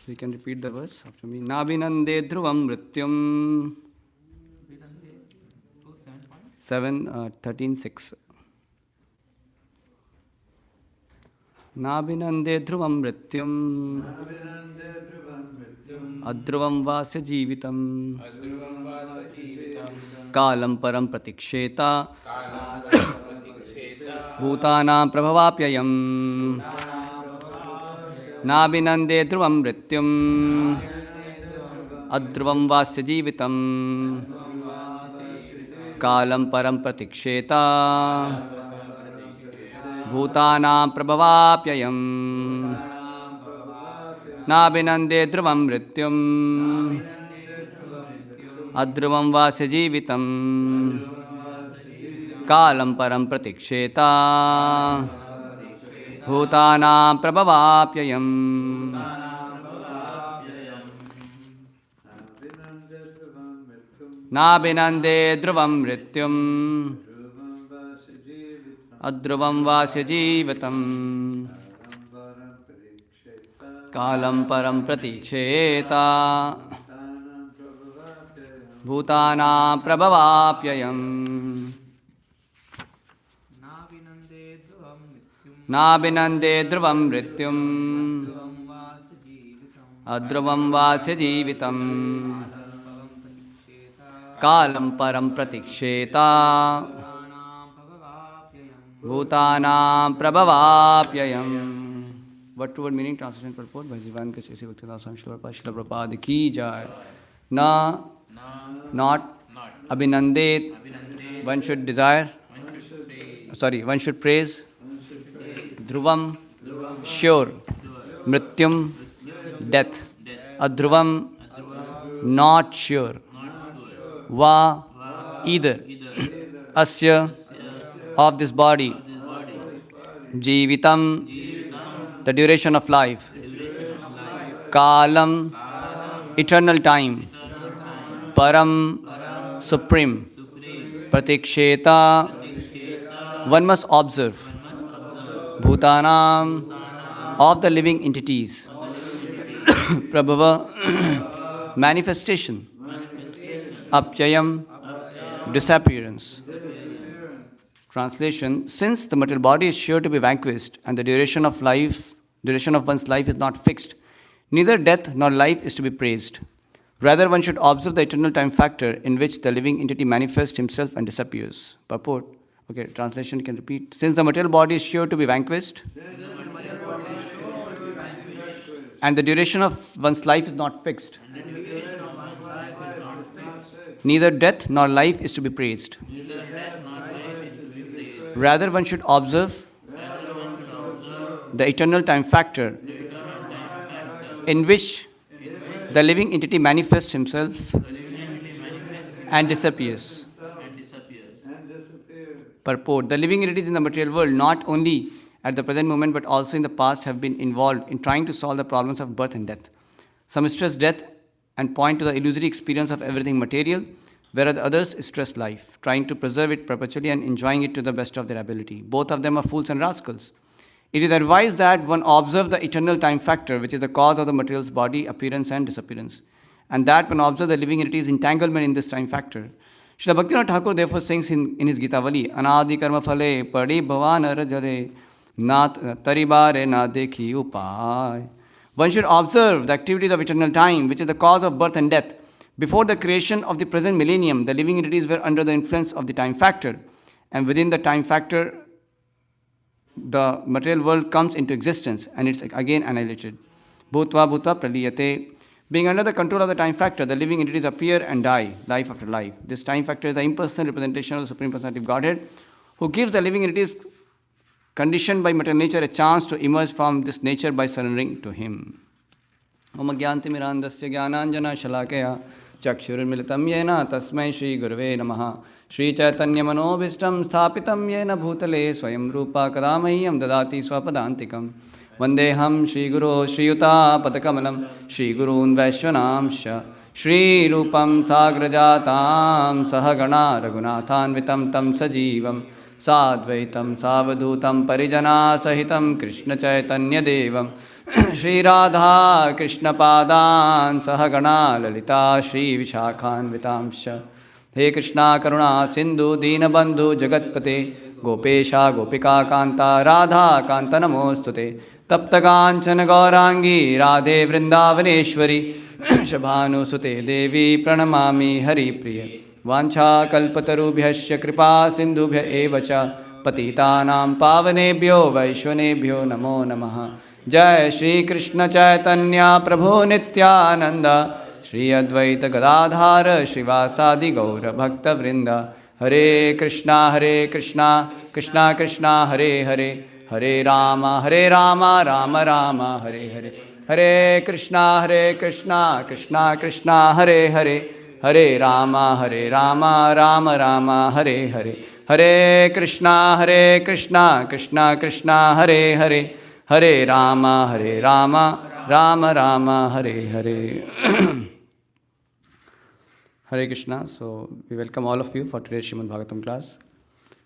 So you can repeat the verse after me. Nabhinande dhruvam mrityum. 13:6. Nabhinande dhruvam mrityum. Adhruvam vasya jeevitam. Kalam param pratiksheta. Bhutanam prabhavapyayam. Nabhinande dhruvam mrityum. Adhruvam vasya jeevitam. Kalam param pratiksheta. Bhutanam prabhavapyayam. Nabhinande dhruvam mrityum. Adhruvam vasya jeevitam. Kalam param pratiksheta. Bhutanam prabhavapyayam. Nabhinande dhruvam mrityum. Adhruvam vasya jeevitam. Kalam param pratiksheta. Bhutanam prabhavapyayam. Nabhinande dhruvam mrityum. Adhruvam vasya jeevitam. Kalam param pratiksheta. Bhutanam prabhavapyayam. Word to word meaning, translation, purport by Jivan Kachesi Bhaktivedanta Swami Srila Prabhupada ki jai. Na, not, abhinandet, one should desire, one should praise, dhruvam, sure, mrityum, death, adhruvam, not sure, va, either, asya, of this body, jeevitam, the duration of life, kalam, eternal time, param, supreme, pratiksheta, one must observe, bhutanam, of the living entities, prabhava, manifestation, apyayam, disappearance. Translation: since the material body is sure to be vanquished and the duration of one's life is not fixed, neither death nor life is to be praised. Rather, one should observe the eternal time factor in which the living entity manifests himself and disappears. Purport. Okay, translation can repeat. Since the material body is sure to be vanquished and the duration of one's life is not fixed, neither death nor life is to be praised. Rather, one should observe the eternal time factor in which the living entity manifests himself and disappears. Purport. The living entities in the material world, not only at the present moment but also in the past, have been involved in trying to solve the problems of birth and death. Some stress death and point to the illusory experience of everything material, whereas others stress life, trying to preserve it perpetually and enjoying it to the best of their ability. Both of them are fools and rascals. It is advised that one observe the eternal time factor, which is the cause of the material's body, appearance and disappearance, and that one observe the living entity's entanglement in this time factor. Srila Bhaktivinoda Thakur therefore sings in his Gitavali, Anadi karma phale padi bhavan arajare nat taribare na dekhi upay. One should observe the activities of eternal time, which is the cause of birth and death. Before the creation of the present millennium, the living entities were under the influence of the time factor, and within the time factor, the material world comes into existence and it's again annihilated. Bhutva bhuta praliyate. Being under the control of the time factor, the living entities appear and die, life after life. This time factor is the impersonal representation of the Supreme Personality of Godhead, who gives the living entities conditioned by material nature a chance to emerge from this nature by surrendering to Him. Om Gyantimirandasya Gyananjana Shalakaya Chakshurmilitam Yena Tasmai Shri Gurave Namaha Shri Chaitanya Manobhishtam Sthapitam Yena Bhutale Swayam Rupa Kadamahyam Dadati Swapadantikam Vandeham Shri Guru Shri Yuta Padakamalam Shri Gurun Vaishwanamsha Shri Rupam Sagrajatam Sahagana Raghunathan Vitam Tam Sajivam Sadvaitam Savadutam Parijana Sahitam Krishna Chaitanya Devam Shri Radha Krishna Padan Sahagana Lalita Shri Vishakhan Vitamsha He Krishna Karuna Sindhu Deenabandhu Jagatpate Gopesha Gopika Kanta Radha Kanta Namostute Tapta Kanchana Gaurangi Radhe Vrindavaneshwari Shabhanu Sute Devi Pranamami Hari Priya Vancha Kalpatarubhyasya Kripa Sindhubhya Evacha Patitanam Pavanebhyo Vaishwanebhyo Namo Namaha Jai Shri Krishna Chaitanya Prabhu Nityananda Shri Advaita Gadadhara Srivasadi Gaura Bhakta Vrinda Hare Krishna Krishna Krishna Hare Hare Hare Rama Rama Rama Hare Hare Hare Krishna Krishna Krishna Hare Hare Hare Rama Rama Rama Hare Hare Hare Krishna Krishna Krishna Hare Hare Hare Rama Rama Rama Hare Hare Hare Krishna. So we welcome all of you for today's Srimad Bhagavatam class.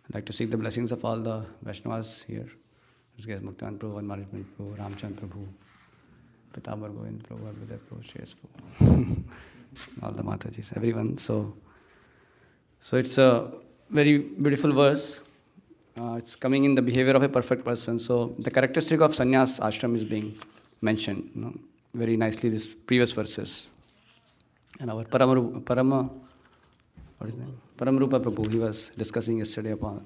I'd like to seek the blessings of all the Vaishnavas here. This guys Muktan Prabhu, Management Prabhu, Ramchand Prabhu, Pitabar Govind Prabhu, Abhyuday Prabhu, Shreyas Prabhu, all the Matajis, everyone. So it's a very beautiful verse. It's coming in the behavior of a perfect person. So the characteristic of sannyas ashram is being mentioned, very nicely these previous verses. And our Parama, what is his name? Paramrupa Prabhu, he was discussing yesterday about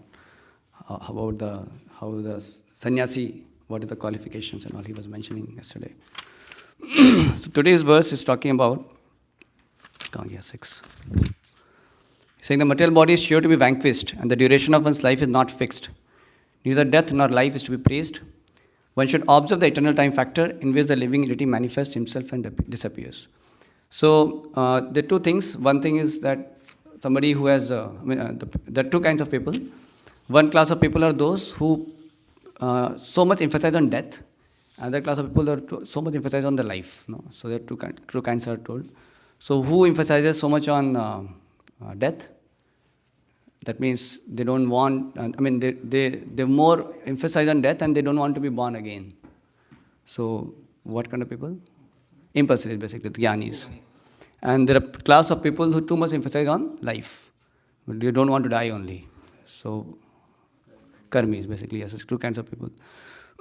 how the sannyasi, what are the qualifications and all he was mentioning yesterday. So today's verse is talking about 6. He's saying the material body is sure to be vanquished and the duration of one's life is not fixed. Neither death nor life is to be praised. One should observe the eternal time factor in which the living entity manifests himself and disappears. So there are two things. One thing is that somebody who has, there are two kinds of people. One class of people are those who so much emphasize on death. Another class of people are so much emphasize on the life. So there are two kinds are told. So who emphasizes so much on death? That means they don't want, they more emphasize on death and they don't want to be born again. So what kind of people? Impulsive, basically, the jnanis. And there are class of people who too much emphasize on life. But they don't want to die only. So karmis, basically, yes, it's two kinds of people.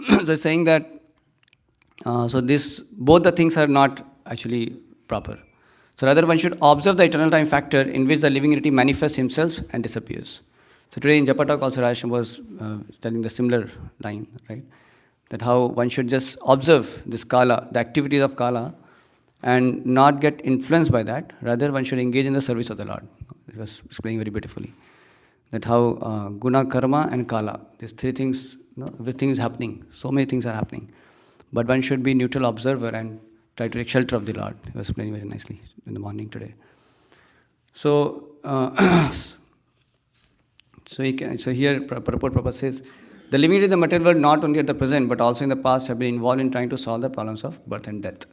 So it's saying that, both the things are not actually proper. So rather one should observe the eternal time factor in which the living entity manifests himself and disappears. So today in Japa talk also Rasham was telling the similar line, right? That how one should just observe this kala, the activities of kala, and not get influenced by that. Rather one should engage in the service of the Lord. It was explaining very beautifully. That how guna, karma and kala, these three things, everything is happening. So many things are happening. But one should be neutral observer and try to take shelter of the Lord. He was explaining very nicely in the morning today. So, so here Prabhupada says, the living in the material world not only at the present but also in the past have been involved in trying to solve the problems of birth and death.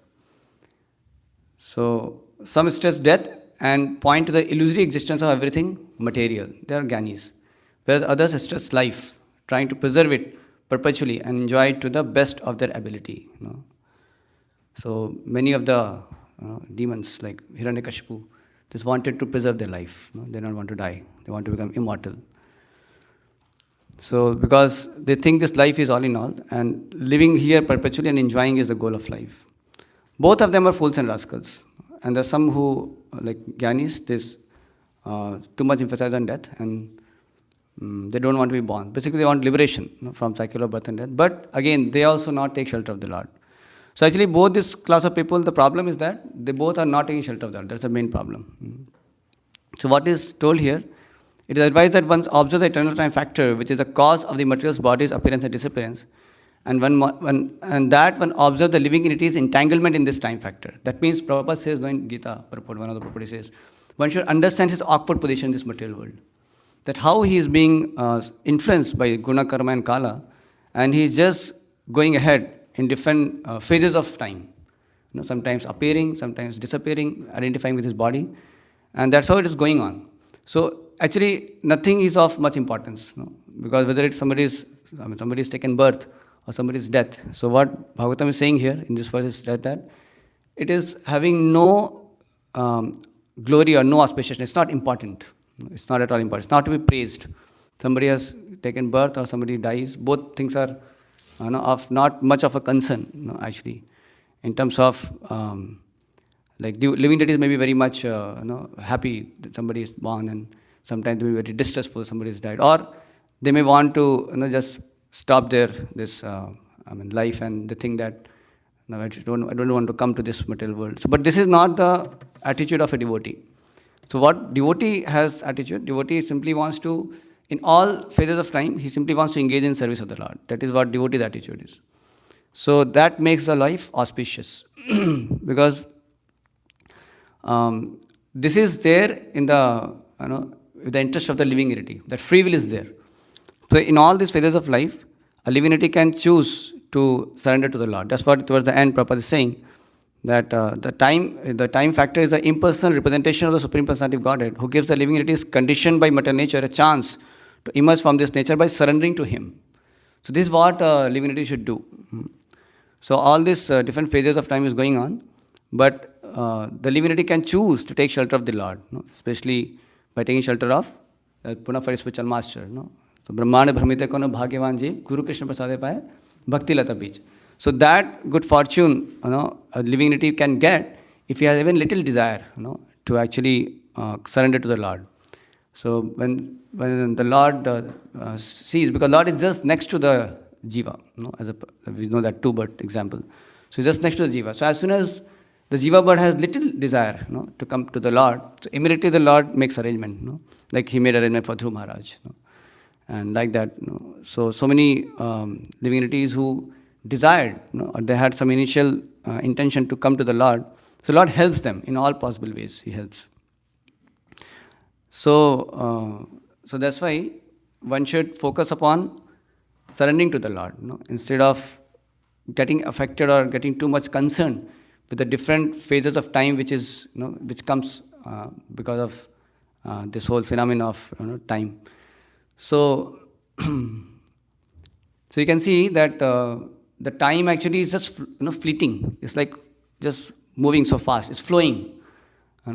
So some stress death and point to the illusory existence of everything material. They are jnanis. Whereas others stress life, trying to preserve it perpetually and enjoy it to the best of their ability. So many of the demons like Hiranyakashipu, just wanted to preserve their life. They don't want to die. They want to become immortal. So because they think this life is all in all and living here perpetually and enjoying is the goal of life. Both of them are fools and rascals. And there are some who, like jnanis, too much emphasis on death and they don't want to be born. Basically, they want liberation from cycle of birth and death. But again, they also not take shelter of the Lord. So actually, both this class of people, the problem is that they both are not taking shelter of the Lord. That's the main problem. So what is told here? It is advised that one observe the eternal time factor, which is the cause of the material's body's appearance and disappearance, and that one observe the living entity's entanglement in this time factor. That means Prabhupada says, in Gita, one of the Prabhupada says, one should understand his awkward position in this material world. That how he is being influenced by guna, karma and kala, and he is just going ahead in different phases of time. Sometimes appearing, sometimes disappearing, identifying with his body, and that's how it is going on. So actually, nothing is of much importance. because whether it's somebody's taken birth or somebody's death. So what Bhagavatam is saying here in this verse is that it is having no glory or no auspiciousness. It's not important. It's not at all important. It's not to be praised. Somebody has taken birth or somebody dies. Both things are of not much of a concern, actually, in terms of like living deities may be very much happy that somebody is born, and sometimes they may be very distressful somebody has died, or they may want to just stop their life, and they think that I don't want to come to this material world. So, but this is not the attitude of a devotee. So what devotee has attitude? Devotee simply wants to, in all phases of time, he simply wants to engage in service of the Lord. That is what devotee's attitude is. So that makes the life auspicious because this is there in the with the interest of the living entity. That free will is there. So in all these phases of life, a living entity can choose to surrender to the Lord. That's what towards the end Prabhupada is saying, that the time factor is the impersonal representation of the Supreme Personality of Godhead, who gives the living entities conditioned by material nature a chance to emerge from this nature by surrendering to Him. So this is what a living entity should do. So all these different phases of time is going on, but the living entity can choose to take shelter of the Lord, especially by taking shelter of Puna for spiritual master. So Brahmana Brahmite Kono Bhagyavan Jeev Guru Krishna Prasade Paye Bhakti Lata Beej. So that good fortune, a living entity can get if he has even little desire, to actually surrender to the Lord. So when the Lord sees, because Lord is just next to the jiva, we know that two-bird example. So just next to the jiva. So as soon as the jiva bird has little desire, to come to the Lord, so immediately the Lord makes arrangement, like He made arrangement for Dhruv Maharaj, and like that. So many living entities who desired, or they had some initial intention to come to the Lord. So Lord helps them in all possible ways. He helps. So that's why one should focus upon surrendering to the Lord, instead of getting affected or getting too much concerned with the different phases of time which comes because of this whole phenomenon of time. So you can see that the time actually is just fleeting. It's like just moving so fast. It's flowing.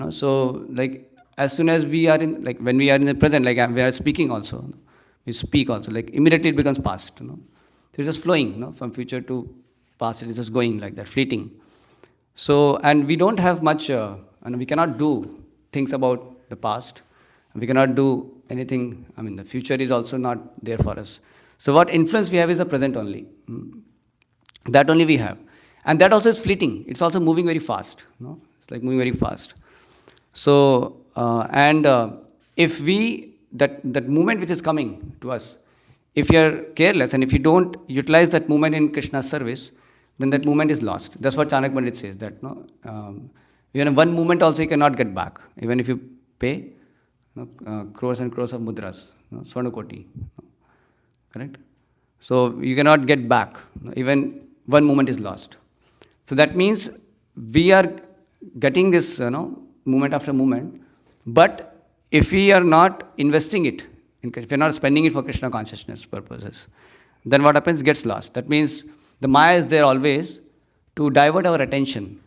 So like as soon as we are in, like when we are in the present, like we are speaking also, we speak also, like immediately it becomes past. So it's just flowing, from future to past. It is just going like that, fleeting. So, and we don't have much, and we cannot do things about the past. We cannot do anything. The future is also not there for us. So what influence we have is the present only. That only we have. And that also is fleeting. It's also moving very fast. It's like moving very fast. So, if we, that movement which is coming to us, if you are careless and if you don't utilize that movement in Krishna's service, then that movement is lost. That's what Chanak Pandit says, that even one movement also you cannot get back. Even if you pay crores and crores of mudras, Swarnakoti. Correct? So you cannot get back. Even one moment is lost. So that means we are getting this, moment after moment. But if we are not investing it, if we are not spending it for Krishna consciousness purposes, then what happens? It gets lost. That means the Maya is there always to divert our attention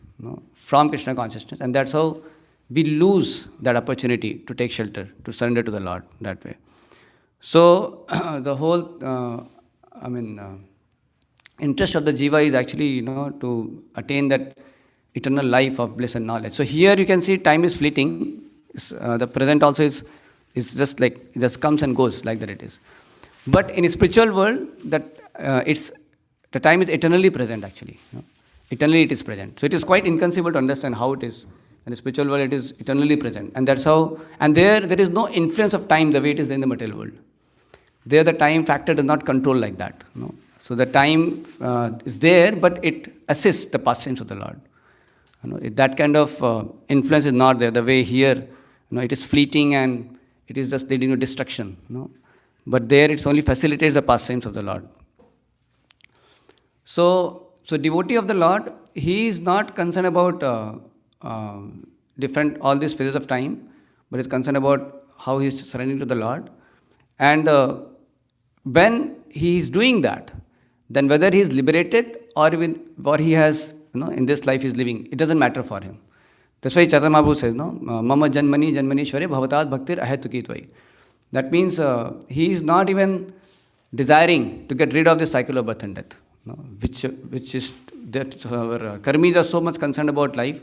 from Krishna consciousness, and that's how we lose that opportunity to take shelter, to surrender to the Lord that way. So the whole, interest of the jiva is actually, to attain that eternal life of bliss and knowledge. So here you can see time is fleeting. The present also is just like, it just comes and goes like that it is. But in a spiritual world, that the time is eternally present actually. Eternally it is present. So it is quite inconceivable to understand how it is. In the spiritual world, it is eternally present. And that's how, and there is no influence of time the way it is in the material world. There the time factor does not control like that. So the time is there, but it assists the pastimes of the Lord. That kind of influence is not there. The way here, it is fleeting and it is just leading to destruction. But there it only facilitates the pastimes of the Lord. So devotee of the Lord, he is not concerned about different, all these phases of time, but is concerned about how he is surrendering to the Lord. And when he is doing that, then whether he is liberated or he has, in this life he is living, it doesn't matter for him. That's why Chaitanya Mahaprabhu says, no, Mama Janmani Janmanishware Bhavatat Bhaktir Ahetuki Tvai. That means he is not even desiring to get rid of the cycle of birth and death, which is that our karmis are so much concerned about life,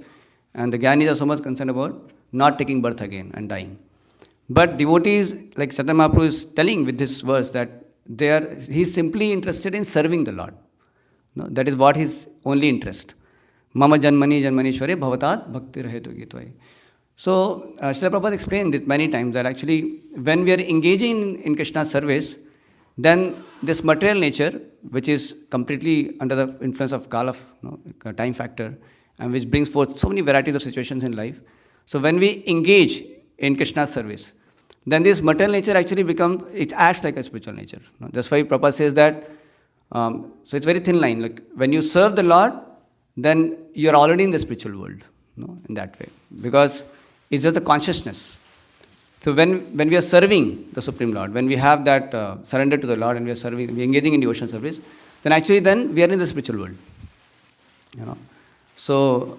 and the jnanis are so much concerned about not taking birth again and dying. But devotees, like Chaitanya Mahaprabhu is telling with this verse, that he is simply interested in serving the Lord. That is what his only interest. Mama Janmani Janmanishware Bhavatat Bhakti Rahetu Gitvai. So, Srila Prabhupada explained it many times that actually when we are engaging in Krishna's service, then this material nature, which is completely under the influence of Kala, time factor, and which brings forth so many varieties of situations in life. So when we engage in Krishna's service, then this material nature actually it acts like a spiritual nature. That's why Prabhupada says that, so it's very thin line. Like when you serve the Lord, then you're already in the spiritual world, in that way. Because it's just a consciousness. So when we are serving the Supreme Lord, when we have that surrender to the Lord and we are engaging in devotional service, then we are in the spiritual world. So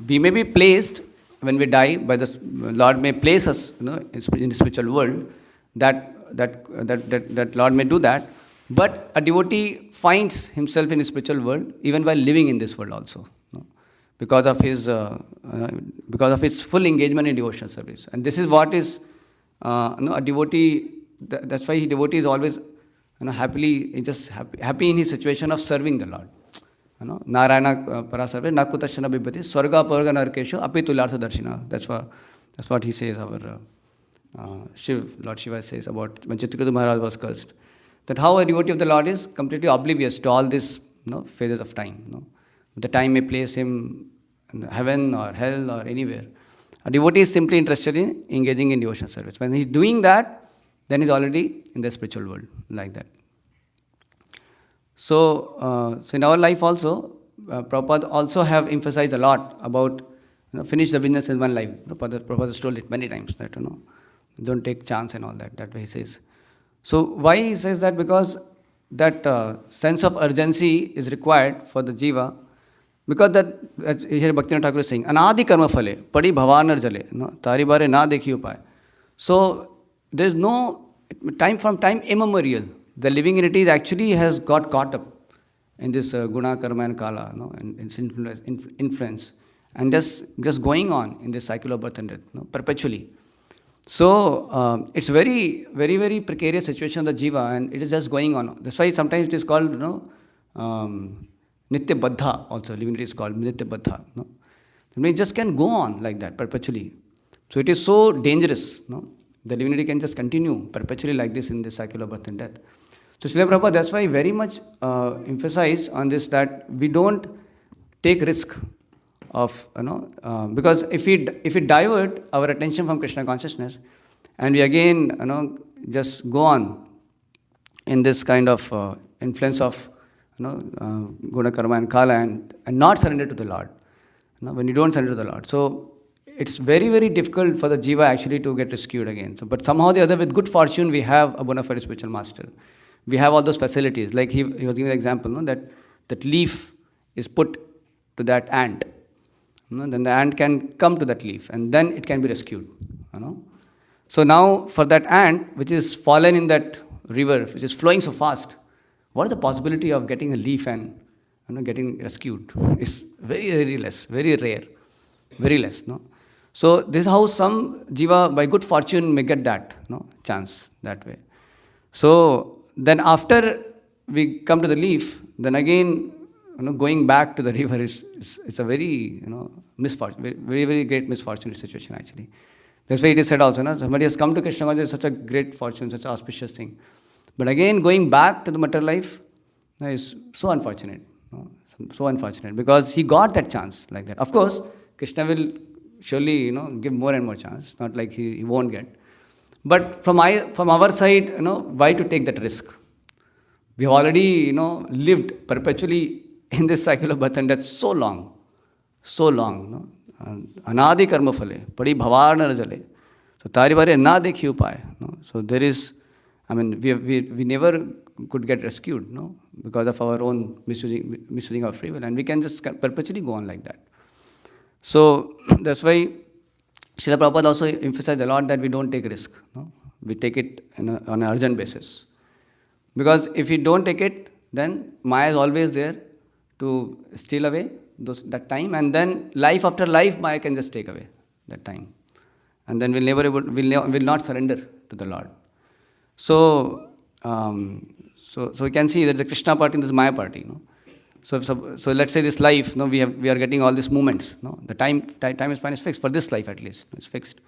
we may be placed when we die, by the Lord may place us, in the spiritual world. That Lord may do that. But a devotee finds himself in the spiritual world even while living in this world also, because of his full engagement in devotional service. And this is what is a devotee. That's why devotee is always happy in his situation of serving the Lord. Narayana parasarve nakutashana bibhati swarga parga narkeshu apitulartha darshina. That's what he says. Our Lord Shiva says about when Chitraketu Maharaj was cursed, that how a devotee of the Lord is completely oblivious to all these phases of time. The time may place him in heaven or hell or anywhere. A devotee is simply interested in engaging in devotional service. When he's doing that, then he's already in the spiritual world, like that. So in our life also, Prabhupada also have emphasized a lot about finish the business in one life. Prabhupada has told it many times that don't take chance and all that. That way he says. So why he says that? Because that sense of urgency is required for the jiva. Because that here Bhaktivinoda Thakur is saying, anadi karma phale, padi bhavanar jale, tari bare na dekhi upaye. So there is no time from time immemorial. The living entity actually has got caught up in this guna, karma and kala, and its influence, and just going on in this cycle of birth and death, perpetually. So it's very, very, very precarious situation of the jiva, and it is just going on. That's why sometimes it is called, nitya baddha also. Living entity is called nitya baddha. It just can go on like that perpetually. So it is so dangerous. The living entity can just continue perpetually like this in this cycle of birth and death. So Srila Prabhupada, that's why very much emphasize on this, that we don't take risk of, because if we divert our attention from Krishna consciousness, and we again, just go on in this kind of influence of, guna, karma and kala, and not surrender to the Lord, when you don't surrender to the Lord. So it's very, very difficult for the jiva actually to get rescued again. So, but somehow or the other, with good fortune, we have a bona fide spiritual master. We have all those facilities. Like he was giving an example, that leaf is put to that ant. Then the ant can come to that leaf, and then it can be rescued. So now for that ant, which is fallen in that river, which is flowing so fast, what is the possibility of getting a leaf and getting rescued? It's very, very less, very rare, very less. So this is how some jiva, by good fortune, may get that chance that way. So then after we come to the leaf, then again, going back to the river it's a very, misfortune, very, very great misfortunate situation actually. That's why it is said also, somebody has come to Krishna consciousness, such a great fortune, such an auspicious thing. But again, going back to the material life is so unfortunate, so unfortunate, because he got that chance like that. Of course, Krishna will surely, give more and more chance, not like he won't get. But from our side, why to take that risk? We have already, lived perpetually in this cycle of birth and death so long. Anadi karma phale, padi bhavarna jale. So tari bare na dekhi upaye. So there is, I mean, we never could get rescued, no, because of our own misusing our free will, and we can just perpetually go on like that. So that's why Srila Prabhupada also emphasized a lot that we don't take risk, no? We take it on an urgent basis. Because if we don't take it, then Maya is always there to steal away that time, and then life after life, Maya can just take away that time. And then will not surrender to the Lord. So, so we can see there's a Krishna party and there's a Maya party. No? So let's say this life, no, we are getting all these movements. No? The time span is fixed, for this life at least, it's fixed.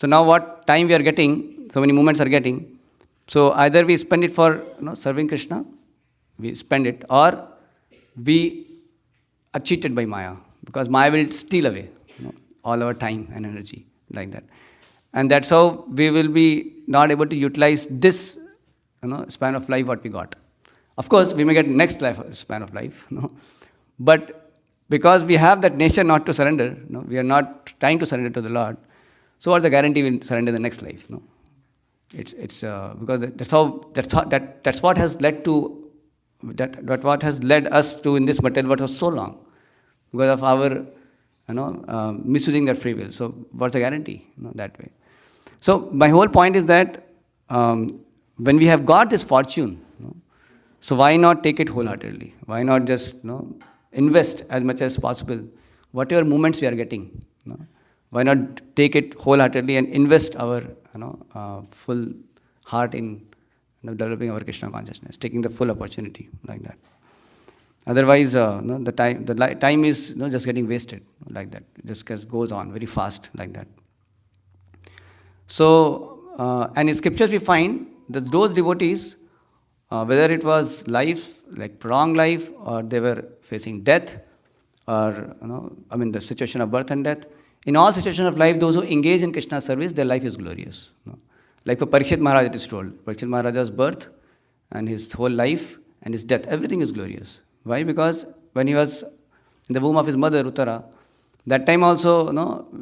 So now what time we are getting, so many moments are getting, so either we spend it for serving Krishna, we spend it, or we are cheated by Maya, because Maya will steal away all our time and energy like that. And that's how we will be not able to utilize this span of life what we got. Of course, we may get next life span of life, but because we have that nature not to surrender, we are not trying to surrender to the Lord. So what's the guarantee we'll surrender the next life? No, it's because that's what has led to that what has led us to in this material world for so long, because of our misusing that free will. So what's the guarantee? That way. So my whole point is that when we have got this fortune, so why not take it wholeheartedly? Why not just invest as much as possible, whatever moments we are getting? Why not take it wholeheartedly and invest our full heart in developing our Krishna consciousness, taking the full opportunity like that. Otherwise, the time is just getting wasted like that. It just goes on very fast like that. So, and in scriptures we find that those devotees, whether it was life, like prolonged life, or they were facing death, or the situation of birth and death, in all situations of life, those who engage in Krishna service, their life is glorious. Like for Parikshit Maharaj, it is told. Parikshit Maharaj's birth and his whole life and his death, everything is glorious. Why? Because when he was in the womb of his mother, Uttara, that time also,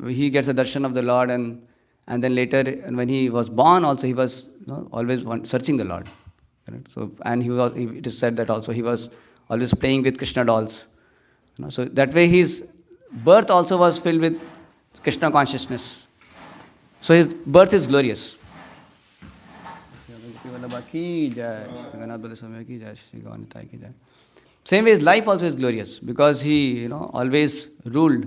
he gets a darshan of the Lord, and then later, when he was born, also he was always searching the Lord. Correct? So, and it is said that also he was always playing with Krishna dolls. So that way his birth also was filled with Krishna consciousness. So his birth is glorious. Same way his life also is glorious, because he always ruled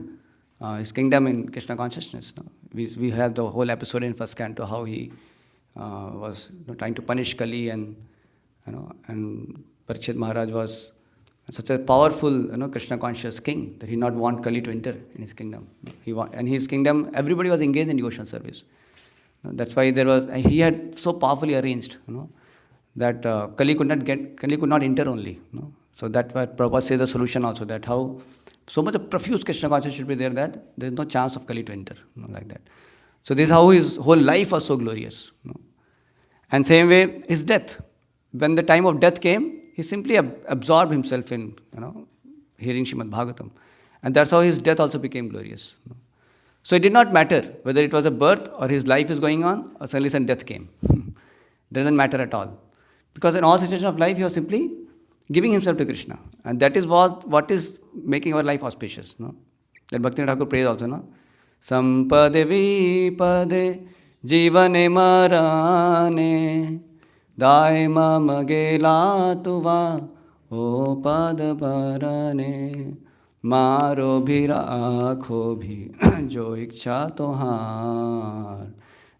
his kingdom in Krishna consciousness. We have the whole episode in first canto how he was trying to punish Kali, and Parikshit Maharaj was such a powerful Krishna conscious king that he did not want Kali to enter in his kingdom. And his kingdom, everybody was engaged in devotional service. That's why he had so powerfully arranged that Kali could not enter only. So that's why Prabhupada says the solution also, that how so much of profuse Krishna consciousness should be there that there is no chance of Kali to enter, like that. So this is how his whole life was so glorious. And same way his death. When the time of death came, he simply absorbed himself in hearing Srimad Bhagavatam, and that's how his death also became glorious. So it did not matter whether it was a birth or his life is going on, or suddenly some death came. Doesn't matter at all, because in all situations of life he was simply giving himself to Krishna, and that is what is making our life auspicious. That Bhakti Thakur prays also. Sampade vipade jivane marane daima magela tuva o pad parane maro bhi rakho bhi jo iksha tohar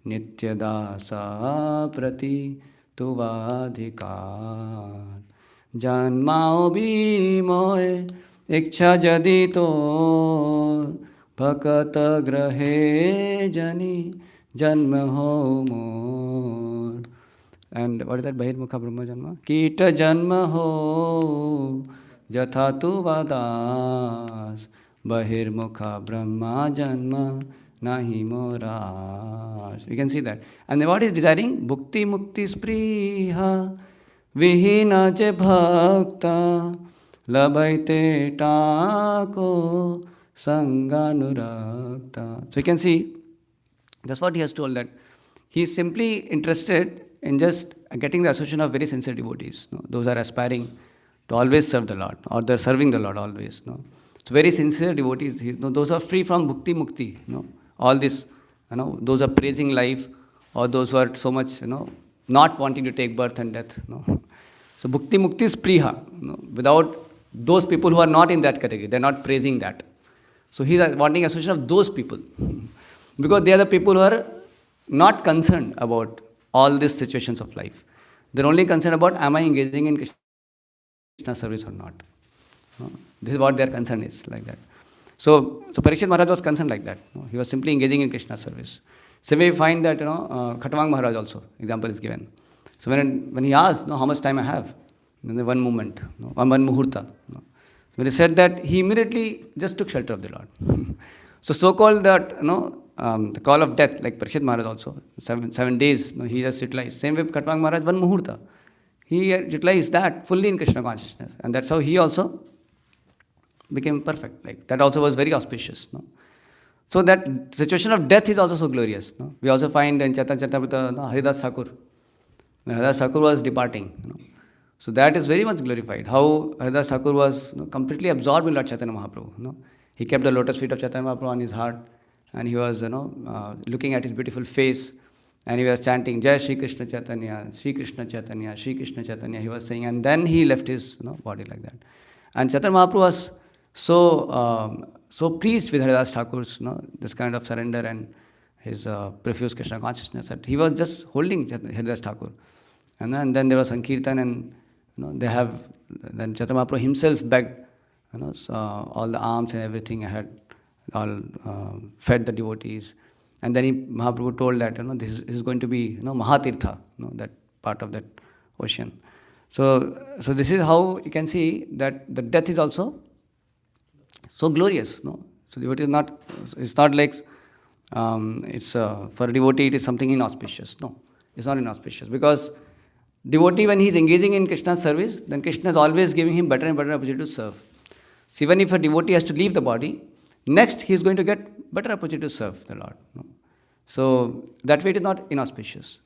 nitya dasa prati tuva adhikar janmao bhi moe iksha jadi tor भकत ग्रहे जनि जन्म हो मोर. And what is that? Bahirmukha Brahma Janma? Kita Janma ho Jatha tu vadas Bahirmukha Brahma Janma Nahi moras. You can see that. And then what is desiring? Bhukti Mukti Spriha Vihina Je Bhakta Labaite Tako Sanganurakta. So you can see, that's what he has told, that He is simply interested in just getting the association of very sincere devotees. Those are aspiring to always serve the Lord, or they're serving the Lord always. So very sincere devotees, those are free from bhukti mukti. All this, those are praising life, or those who are so much, not wanting to take birth and death. So bhukti mukti is priha. Without those people who are not in that category, they're not praising that. So he's wanting association of those people. Because they are the people who are not concerned about all these situations of life. They're only concerned about, am I engaging in Krishna service or not? This is what their concern is, like that. So Parikshit Maharaj was concerned like that. He was simply engaging in Krishna service. So we find that, Khatwang Maharaj also, example is given. So when he asked, how much time I have? In one moment, one muhurta. When he said that, he immediately just took shelter of the Lord. So-called that, the call of death, like Parikshit Maharaj also, 7 days, he just utilized. Same way Khatwang Maharaj, one muhurta. He utilized that fully in Krishna consciousness. And that's how he also became perfect. Like that also was very auspicious. So that situation of death is also so glorious. We also find in Chaitanya Charitamrita, Haridas Thakur. When Haridas Thakur was departing, so that is very much glorified. How Haridas Thakur was completely absorbed in Lord Chaitanya Mahaprabhu. He kept the lotus feet of Chaitanya Mahaprabhu on his heart, and he was looking at his beautiful face, and he was chanting Jai Shri Krishna Chaitanya, Shri Krishna Chaitanya, Shri Krishna Chaitanya, he was saying, and then he left his body like that. And Chaitanya Mahaprabhu was so pleased with Haridas Thakur's this kind of surrender and his profuse Krishna consciousness, that he was just holding Haridas Thakur. And then there was Sankirtan, and then Chaitanya Mahaprabhu himself begged, all the alms and everything I had all fed the devotees. And then Mahaprabhu told that, this is going to be, Mahatirtha, that part of that ocean. So this is how you can see that the death is also so glorious. So devotee is not, it's not like, for a devotee it is something inauspicious. No, it's not inauspicious. Because devotee, when he is engaging in Krishna's service, then Krishna is always giving him better and better opportunity to serve. So even if a devotee has to leave the body, next he is going to get better opportunity to serve the Lord. So that way it is not inauspicious,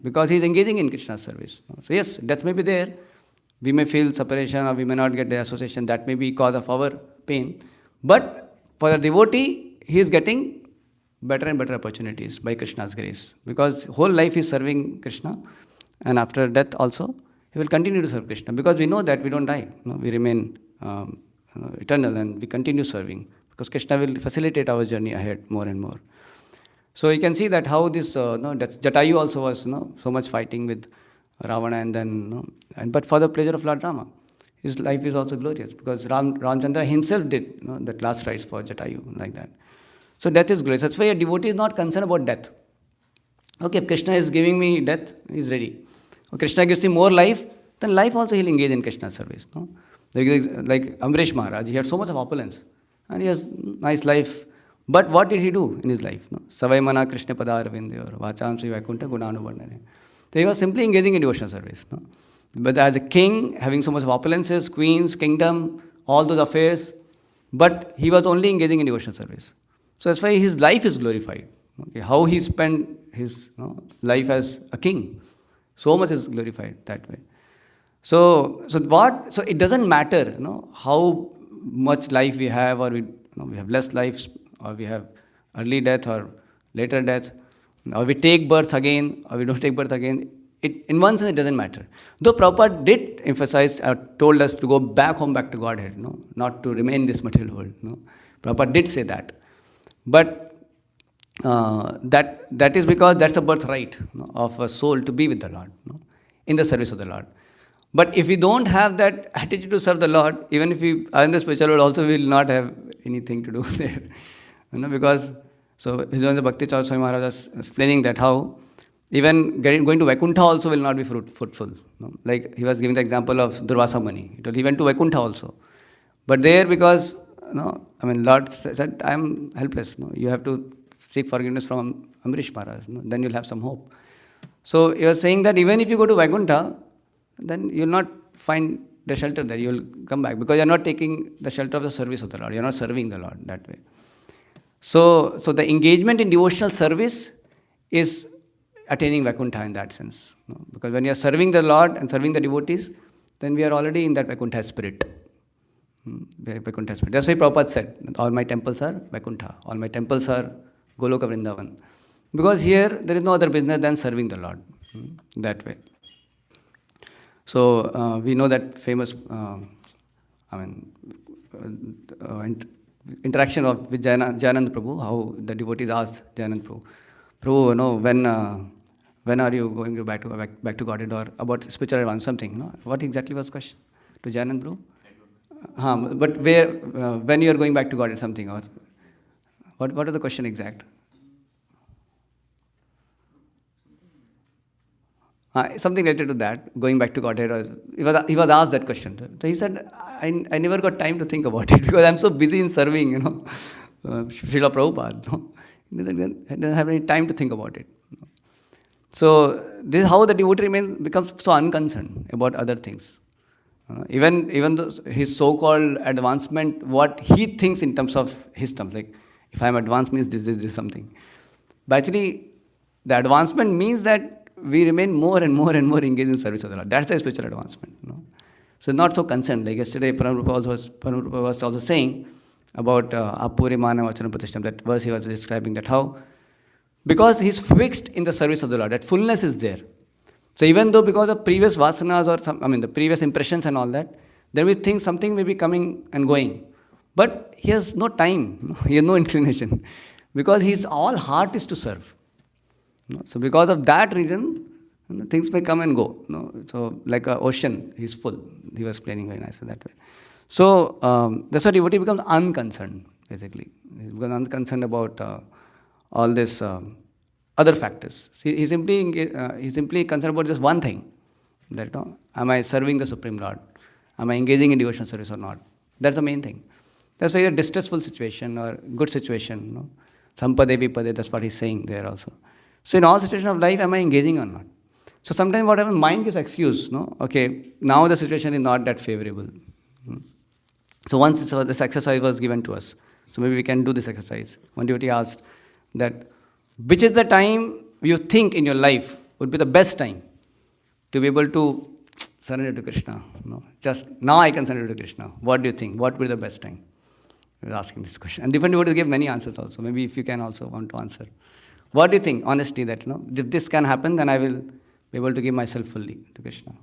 because he is engaging in Krishna's service. So yes, death may be there. We may feel separation, or we may not get the association. That may be cause of our pain. But for a devotee, he is getting better and better opportunities by Krishna's grace. Because whole life is serving Krishna. And after death also, he will continue to serve Krishna. Because we know that we don't die. We remain eternal, and we continue serving. Because Krishna will facilitate our journey ahead more and more. So you can see that how this Jatayu also was so much fighting with Ravana, and then but for the pleasure of Lord Rama, his life is also glorious, because Ramchandra himself did that last rites for Jatayu, like that. So death is glorious. That's why a devotee is not concerned about death. Okay, if Krishna is giving me death, he is ready. If Krishna gives him more life, then life also he'll engage in Krishna's service. Like Amrish Maharaj, he had so much of opulence, and he has nice life. But what did he do in his life? Savai mana Krishna padar vindyor, vacham sri vaikunta gunanu varnane. So he was simply engaging in devotional service. But as a king, having so much of opulences, queens, kingdom, all those affairs, but he was only engaging in devotional service. So that's why his life is glorified. Okay, how he spent his life as a king, so much is glorified that way. So it doesn't matter, how much life we have, or we have less lives, or we have early death or later death, or we take birth again, or we don't take birth again. In one sense, it doesn't matter. Though Prabhupada did emphasize, told us to go back home, back to Godhead, not to remain in this material world. Prabhupada did say that. But that is because that's a birthright of a soul to be with the Lord, in the service of the Lord. But if we don't have that attitude to serve the Lord, even if we are in the spiritual world also, we will not have anything to do there. Because, so His Holiness Bhakti Chaudhary Swami Maharaj was explaining that how even going to Vaikuntha also will not be fruitful. Like he was giving the example of Durvasa Muni. He went to Vaikuntha also. But there, because, Lord said, I am helpless. You have to seek forgiveness from Amrish Maharaj. Then you'll have some hope. So he was saying that even if you go to Vaikuntha, then you'll not find the shelter there. You'll come back, because you're not taking the shelter of the service of the Lord. You're not serving the Lord that way. So the engagement in devotional service is attaining Vaikuntha in that sense. Because when you are serving the Lord and serving the devotees, then we are already in that Vaikuntha spirit. Vaikuntha spirit. That's why Prabhupada said, all my temples are Vaikuntha, all my temples are Goloka Vrindavan. Because here there is no other business than serving the Lord. That way. So we know that famous, interaction with Jayanand Prabhu, how the devotees asked Jayanand Prabhu, Prabhu, when are you going back to Godhead, or about spiritual advance, something? No? What exactly was the question to Jayanand Prabhu? But where, when you are going back to Godhead, something, or what is the question exact? Something related to that, going back to Godhead. Or he was asked that question. So he said, I never got time to think about it because I'm so busy in serving, Srila Prabhupada. He doesn't have any time to think about it. So this is how the devotee becomes so unconcerned about other things. Even though his so-called advancement, what he thinks in terms of his terms, like if I'm advanced means this something. But actually, the advancement means that we remain more and more and more engaged in service of the Lord. That's the spiritual advancement. So not so concerned. Like yesterday, Prabhupada was also saying about Apure Mana Vachana Pratishtam, that verse he was describing, that how, because he's fixed in the service of the Lord, that fullness is there. So even though because of previous vasanas or the previous impressions and all that, there will think something may be coming and going. But he has no time, he has no inclination, because his all heart is to serve. So because of that reason, things may come and go. So like an ocean, he's full. He was explaining very nicely that way. So that's why devotee becomes unconcerned, basically. He becomes unconcerned about all this other factors. He's simply concerned about just one thing. That, am I serving the Supreme Lord? Am I engaging in devotional service or not? That's the main thing. That's why a distressful situation or good situation, Sampade Vipade, that's what he's saying there also. So in all situations of life, am I engaging or not? So sometimes whatever mind gives excuse, okay, now the situation is not that favorable. So once this exercise was given to us, so maybe we can do this exercise. One devotee asked that, which is the time you think in your life would be the best time to be able to surrender to Krishna? Just now I can surrender to Krishna. What do you think? What would be the best time? He was asking this question. And different devotees gave many answers also. Maybe if you can also want to answer. What do you think, honestly, that if this can happen, then I will be able to give myself fully to Krishna.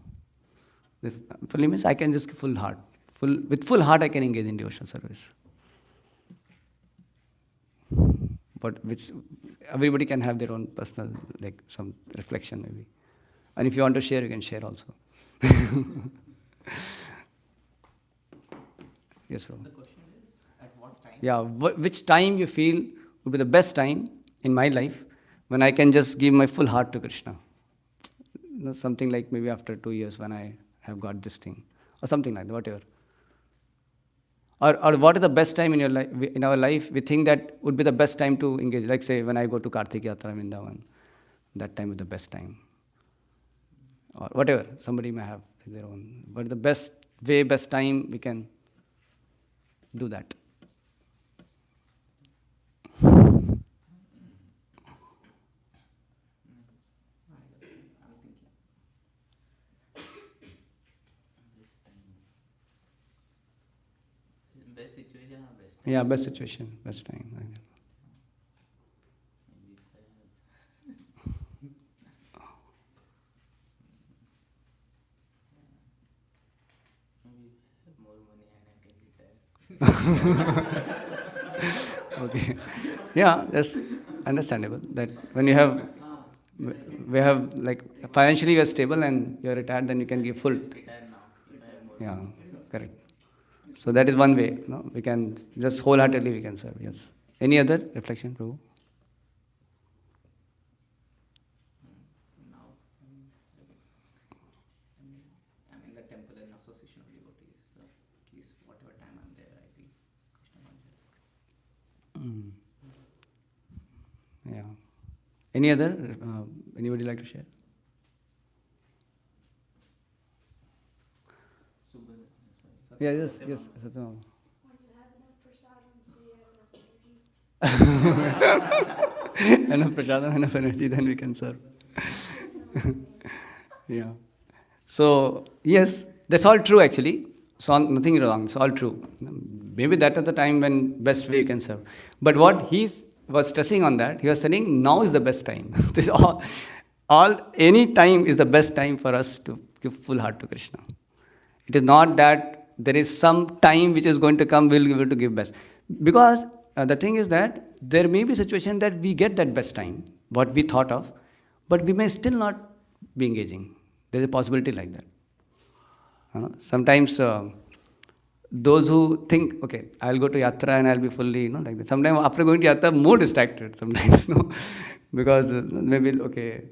If fully means I can just give full heart. With full heart I can engage in devotional service. But which everybody can have their own personal, like some reflection maybe. And if you want to share, you can share also. Yes, Prabhu. The question is, at what time? Yeah, which time you feel would be the best time in my life when I can just give my full heart to Krishna. Something like maybe after 2 years when I have got this thing. Or something like that, whatever. Or what is the best time in your life, in our life, we think that would be the best time to engage. Like say when I go to Kartik Yatra in Vrindavan, that time is the best time. Or whatever, somebody may have their own. But the best time we can do that. Best situation or best time? Yeah, best situation, best time. Maybe have more money and I can retire. Okay. Yeah, that's understandable. That when you have, we have like financially you are stable and you are retired, then you can give full. Retire now if I have more Yeah, money. correct. So that is one way. We can just wholeheartedly we can serve. Yes. Any other reflection, Prabhu? Now I'm in the temple and association of devotees, so at least whatever time I'm there, I feel Krishna conscious. Yeah. Any other? Anybody like to share? Yeah, yes. Satyam. When you have enough prasadam, so you have enough energy. Enough prasadam, enough energy, then we can serve. Yeah. So, yes, that's all true actually. So, nothing wrong, it's all true. Maybe that is the time when best way you can serve. But what he was stressing on that, he was saying now is the best time. This any time is the best time for us to give full heart to Krishna. It is not that there is some time which is going to come, we'll be able to give best. Because the thing is that there may be a situation that we get that best time, what we thought of, but we may still not be engaging. There is a possibility like that. Sometimes those who think, okay, I'll go to yatra and I'll be fully, like that. Sometimes after going to yatra, more distracted sometimes, because maybe, okay,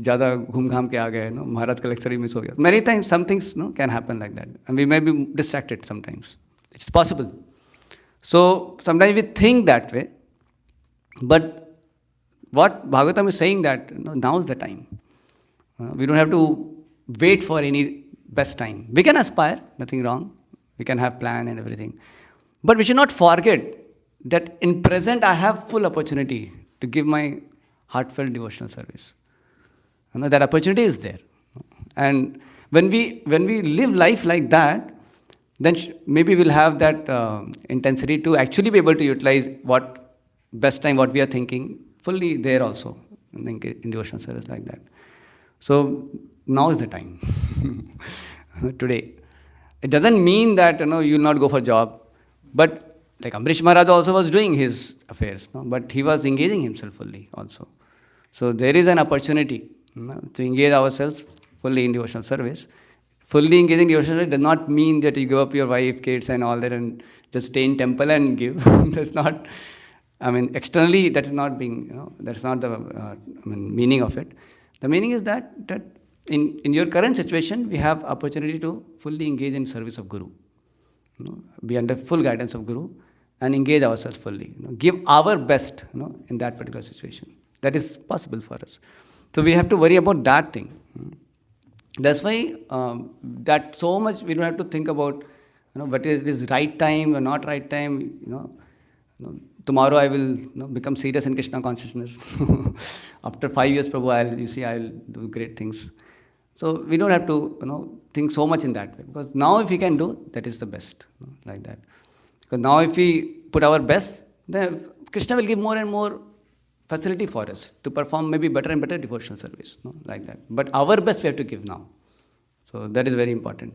ज़्यादा घूम घाम के आ गए महाराज का lecture ही miss हो गया many times some things can happen like that and we may be distracted sometimes it's possible so sometimes we think that way but what Bhagavatam is saying that now is the time we don't have to wait for any best time we can aspire nothing wrong we can have plan and everything but we should not forget that in present I have full opportunity to give my heartfelt devotional service. That opportunity is there. And when we live life like that, then maybe we'll have that intensity to actually be able to utilize what best time, what we are thinking, fully there also in devotional service like that. So now is the time. Today. It doesn't mean that you'll not go for job. But like Amrish Maharaj also was doing his affairs, but he was engaging himself fully also. So there is an opportunity to engage ourselves fully in devotional service. Fully engaging devotional service does not mean that you give up your wife, kids and all that and just stay in temple and give. That's not, externally that is not being, that's not the meaning of it. The meaning is that in your current situation, we have opportunity to fully engage in service of Guru. Be under full guidance of Guru and engage ourselves fully. Give our best in that particular situation. That is possible for us. So we have to worry about that thing. That's why that so much we don't have to think about, what is right time or not right time. Tomorrow I will become serious in Krishna consciousness. After 5 years, Prabhu, I'll do great things. So we don't have to think so much in that way because now if we can do, that is the best, like that. Because now if we put our best, then Krishna will give more and more facility for us to perform maybe better and better devotional service, like that. But our best we have to give now. So that is very important.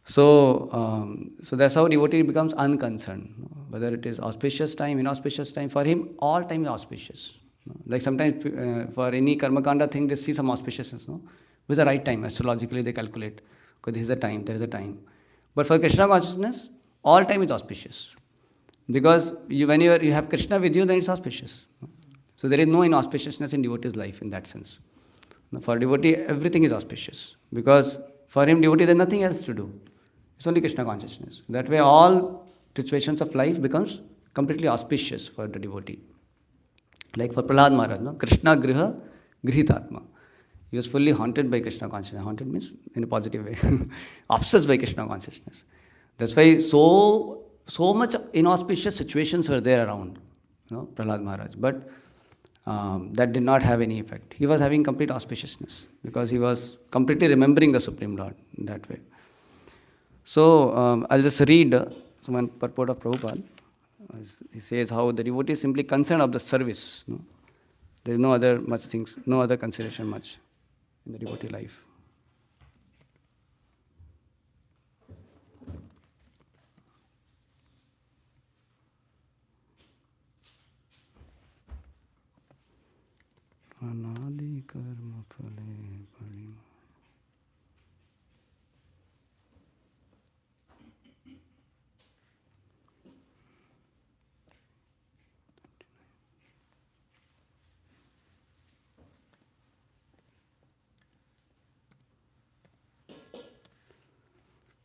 So that's how devotee becomes unconcerned. Whether it is auspicious time, inauspicious time, for him all time is auspicious. Like sometimes for any karma kanda thing, they see some auspiciousness. With the right time, astrologically they calculate. Because this is the time, there is a time. But for Krishna consciousness, all time is auspicious. Because when you have Krishna with you, then it's auspicious. So there is no inauspiciousness in devotee's life in that sense. For devotee, everything is auspicious. Because for him, devotee, there is nothing else to do. It's only Krishna consciousness. That way, all situations of life becomes completely auspicious for the devotee. Like for Prahlad Maharaj, Krishna Griha Grihitatma. He was fully haunted by Krishna consciousness. Haunted means in a positive way. Obsessed by Krishna consciousness. That's why so much inauspicious situations were there around, Prahlad Maharaj. But that did not have any effect. He was having complete auspiciousness because he was completely remembering the Supreme Lord in that way. So I'll just read one purport of Prabhupada. He says how the devotee is simply concerned of the service. There is no other much things, no other consideration much in the devotee life. Anadi karma phale parima.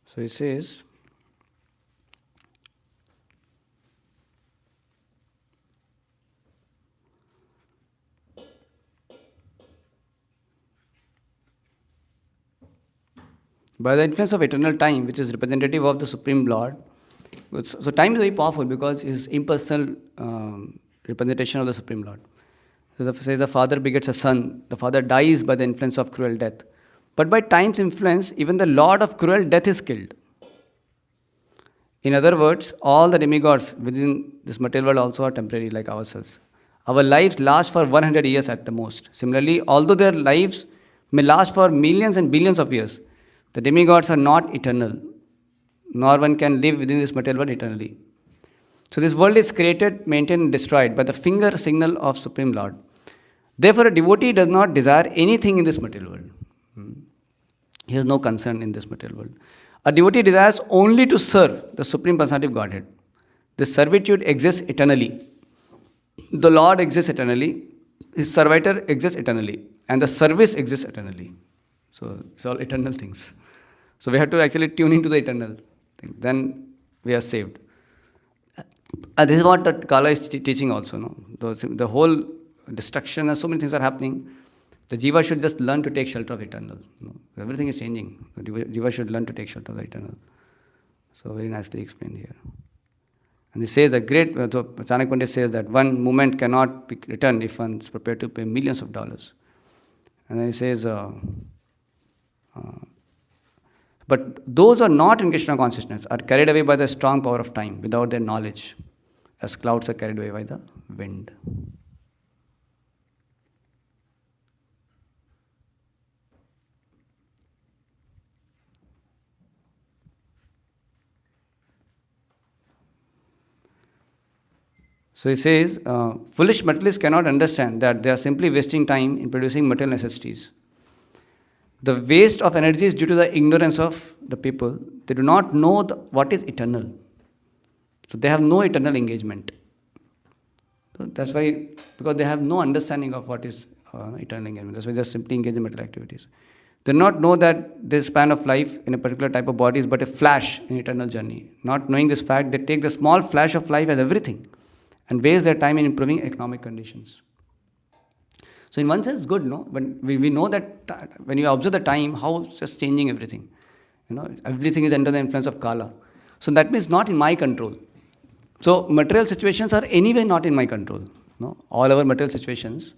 So he says, by the influence of eternal time, which is representative of the Supreme Lord, so time is very powerful because it is impersonal representation of the Supreme Lord. So says the father begets a son. The father dies by the influence of cruel death. But by time's influence, even the lord of cruel death is killed. In other words, all the demigods within this material world also are temporary like ourselves. Our lives last for 100 years at the most. Similarly, although their lives may last for millions and billions of years, the demigods are not eternal, nor one can live within this material world eternally. So this world is created, maintained, and destroyed by the finger signal of Supreme Lord. Therefore, a devotee does not desire anything in this material world. He has no concern in this material world. A devotee desires only to serve the Supreme Personality of Godhead. This servitude exists eternally. The Lord exists eternally. His servitor exists eternally. And the service exists eternally. So it's all eternal things. So we have to actually tune into the eternal thing. Then we are saved. This is what the Kala is teaching also. No? The whole destruction and so many things are happening. The jiva should just learn to take shelter of eternal. No? Everything is changing. The jiva should learn to take shelter of the eternal. So very nicely explained here. And he says so Chanakya Pandit says that one moment cannot be returned if one is prepared to pay millions of dollars. And then he says, but those who are not in Krishna consciousness are carried away by the strong power of time without their knowledge, as clouds are carried away by the wind. So he says, foolish materialists cannot understand that they are simply wasting time in producing material necessities. The waste of energy is due to the ignorance of the people. They do not know what is eternal. So they have no eternal engagement. So that's why, because they have no understanding of what is eternal engagement. That's why they just simply engage in material activities. They do not know that this span of life in a particular type of body is but a flash in eternal journey. Not knowing this fact, they take the small flash of life as everything and waste their time in improving economic conditions. So in one sense, it's good, no? When we know that when you observe the time, how it's just changing everything. Everything is under the influence of Kala. So that means not in my control. So material situations are anyway not in my control. No? All our material situations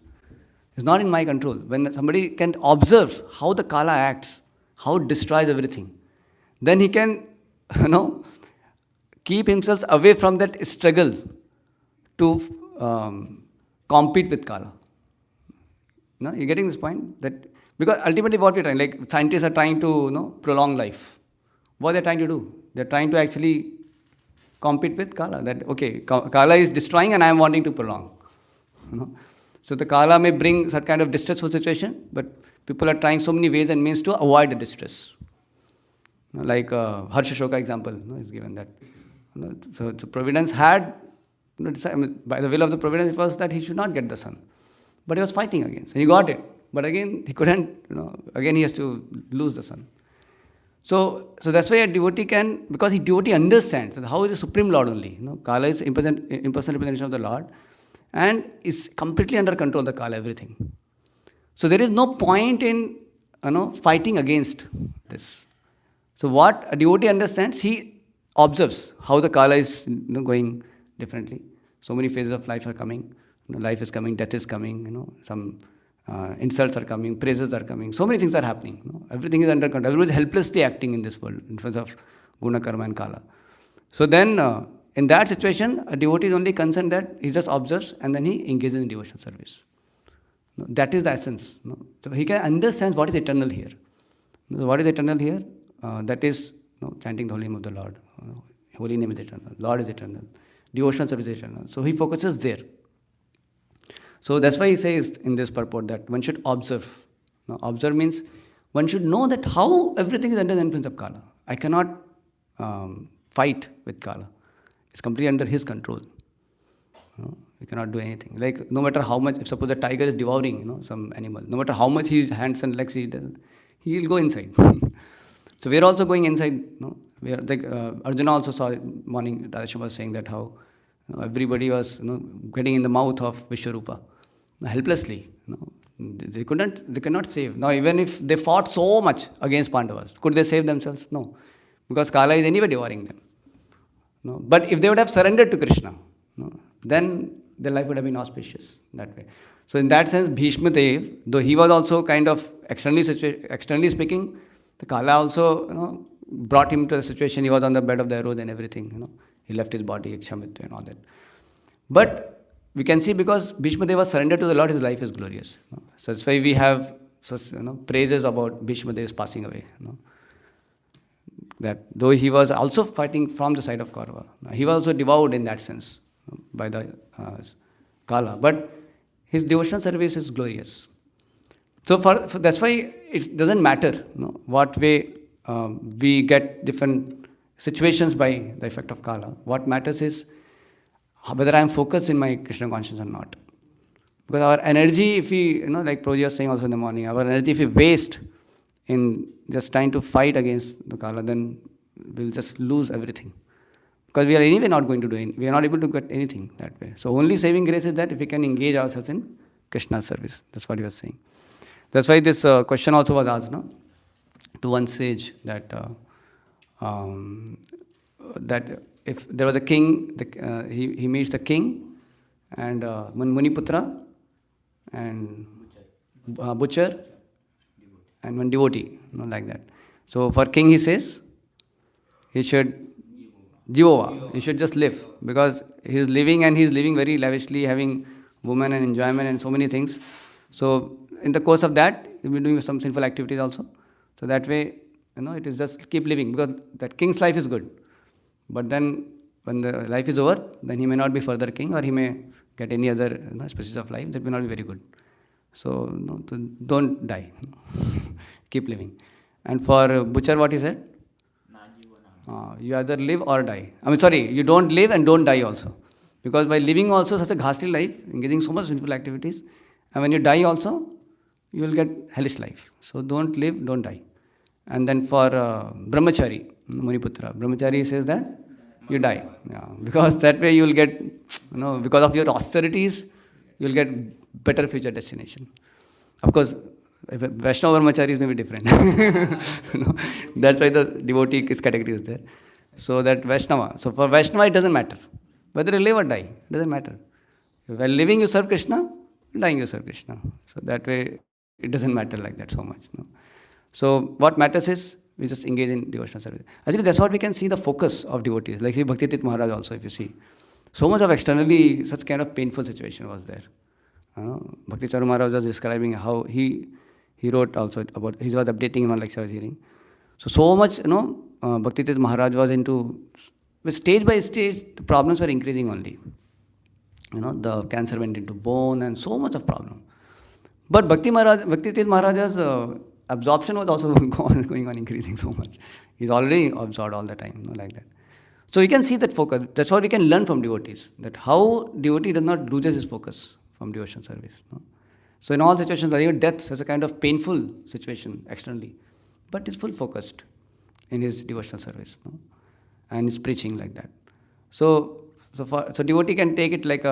is not in my control. When somebody can observe how the Kala acts, how it destroys everything, then he can, keep himself away from that struggle to compete with Kala. No, you're getting this point? That because ultimately what we're trying, like scientists are trying to prolong life. What they're trying to do? They're trying to actually compete with Kala. That okay, Kala is destroying and I am wanting to prolong. So the Kala may bring some kind of distressful situation, but people are trying so many ways and means to avoid the distress. Like Harsha Shoka example is given that. So Providence had, by the will of the Providence, it was that he should not get the son. But he was fighting against. And he got it. But again, he couldn't, again he has to lose the son. So that's why a devotee can, because devotee understands that how is the Supreme Lord only. Kala is impersonal representation of the Lord and is completely under control of the Kala, everything. So there is no point in fighting against this. So what a devotee understands, he observes how the Kala is going differently. So many phases of life are coming. Life is coming, death is coming, some insults are coming, praises are coming. So many things are happening. Everything is under control. Everyone is helplessly acting in this world in front of guna, karma and kala. So then, in that situation, a devotee is only concerned that he just observes and then he engages in devotional service. That is the essence. So he can understand what is eternal here. What is eternal here? That is chanting the holy name of the Lord. Holy name is eternal. Lord is eternal. Devotional service is eternal. So he focuses there. So that's why he says in this purport that one should observe. Now, observe means one should know that how everything is under the influence of Kala. I cannot fight with Kala. It's completely under his control. You cannot do anything. Like no matter how much, if suppose the tiger is devouring some animal, no matter how much his hands and legs he does, he will go inside. So we are also going inside. We are like Arjuna also saw morning. Radha was saying that how everybody was getting in the mouth of Vishwarupa helplessly. They cannot save. Now even if they fought so much against Pandavas, could they save themselves? No, because Kala is anyway devouring them. But if they would have surrendered to Krishna, then their life would have been auspicious that way. So in that sense, Bhishma Dev, though he was also kind of externally speaking, the Kala also, brought him to the situation. He was on the bed of the arrows and everything. He left his body, Ikshamitra and all that. But we can see because Bhishma Dev was surrendered to the Lord, his life is glorious. So that's why we have such praises about Bhishma Dev's passing away. That though he was also fighting from the side of Kaurava, he was also devoured in that sense by the Kala. But his devotional service is glorious. So that's why it doesn't matter what way we get different situations by the effect of Kala. What matters is whether I am focused in my Krishna consciousness or not. Because our energy, if we, like Prabhu was saying also in the morning, our energy if we waste in just trying to fight against the Kala, then we'll just lose everything. Because we are anyway not going to do it. We are not able to get anything that way. So only saving grace is that if we can engage ourselves in Krishna service. That's what he was saying. That's why this question also was asked to one sage that that if there was a king, he meets the king and Muniputra and butcher and one devotee, like that. So for king he says he should Jivova, he should just live because he is living and he is living very lavishly, having women and enjoyment and so many things. So in the course of that, he'll be doing some sinful activities also. So that way, it is just keep living because that king's life is good. But then when the life is over, then he may not be further king or he may get any other species of life that may not be very good. So don't die. Keep living. And for butcher, what he said? You either live or die. You don't live and don't die also. Because by living also such a ghastly life, engaging so much sinful activities, and when you die also, you will get hellish life. So don't live, don't die. And then for brahmachari, Muniputra, brahmachari says that you die. Yeah. Because that way you will get, because of your austerities, you will get better future destination. Of course, Vaishnava brahmacharis may be different. That's why the devotee category is there. So that Vaishnava. So for Vaishnava it doesn't matter. Whether you live or die, it doesn't matter. While living you serve Krishna, dying you serve Krishna. So that way it doesn't matter like that so much. So what matters is we just engage in devotional service. Actually that's what we can see the focus of devotees. Like Bhakti Tirtha Maharaj also, if you see. So much of externally such kind of painful situation was there. Bhakti Charu Maharaj was describing how he wrote also about, he was updating in one lecture I was hearing. So much, Bhakti Tirtha Maharaj was into, stage by stage, the problems were increasing only. The cancer went into bone and so much of problem. But Bhakti Tirtha Maharaj's absorption was also going on increasing so much. He's already absorbed all the time, like that. So we can see that focus. That's what we can learn from devotees, that how devotee does not lose his focus from devotion service. So in all situations, even death is a kind of painful situation externally, but he's full focused in his devotional service, and his preaching like that. So devotee can take it like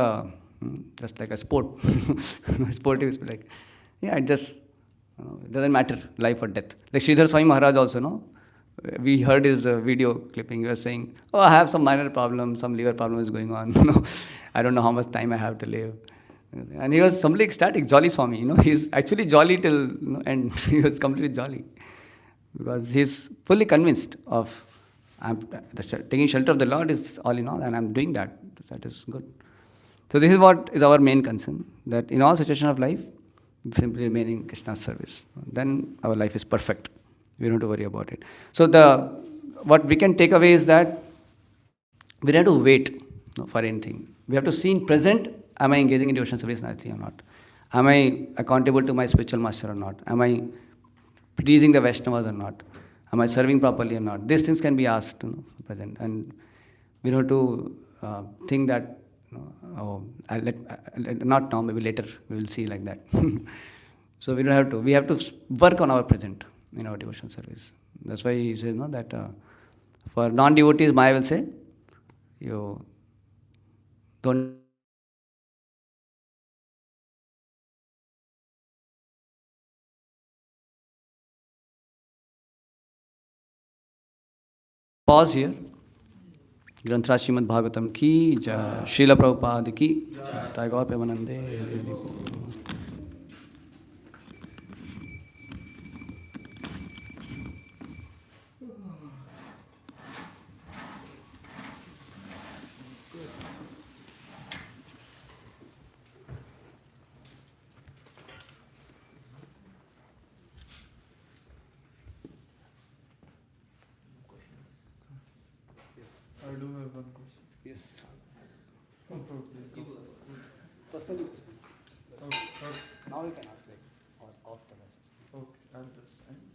just like a sport. Sport is like, it just it doesn't matter life or death. Like Sridhar Swami Maharaj also, we heard his video clipping. He was saying, I have some minor problem, some liver problem is going on. I don't know how much time I have to live. And he was somebody ecstatic, jolly Swami. He's actually jolly till end. He was completely jolly because he's fully convinced of taking shelter of the Lord is all in all, and I'm doing that. That is good. So this is what is our main concern, that in all situations of life, simply remain in Krishna's service. Then our life is perfect. We don't have to worry about it. So what we can take away is that we don't have to wait for anything. We have to see in present, am I engaging in devotional service nicely or not? Am I accountable to my spiritual master or not? Am I pleasing the Vaishnavas or not? Am I serving properly or not? These things can be asked for present. And we don't have to think that, not now, maybe later, we will see like that. So we don't have to. We have to work on our present in our devotional service. That's why he says that for non-devotees, Maya will say, you don't pause here. ग्रंथराज Shrimad Bhagavatam की जय, श्रील प्रभुपाद की जय, गौर प्रेमानंदे। one question. Yes. You ask. Personally. Okay, okay, Now you can ask like off the message. okay, I'll just end.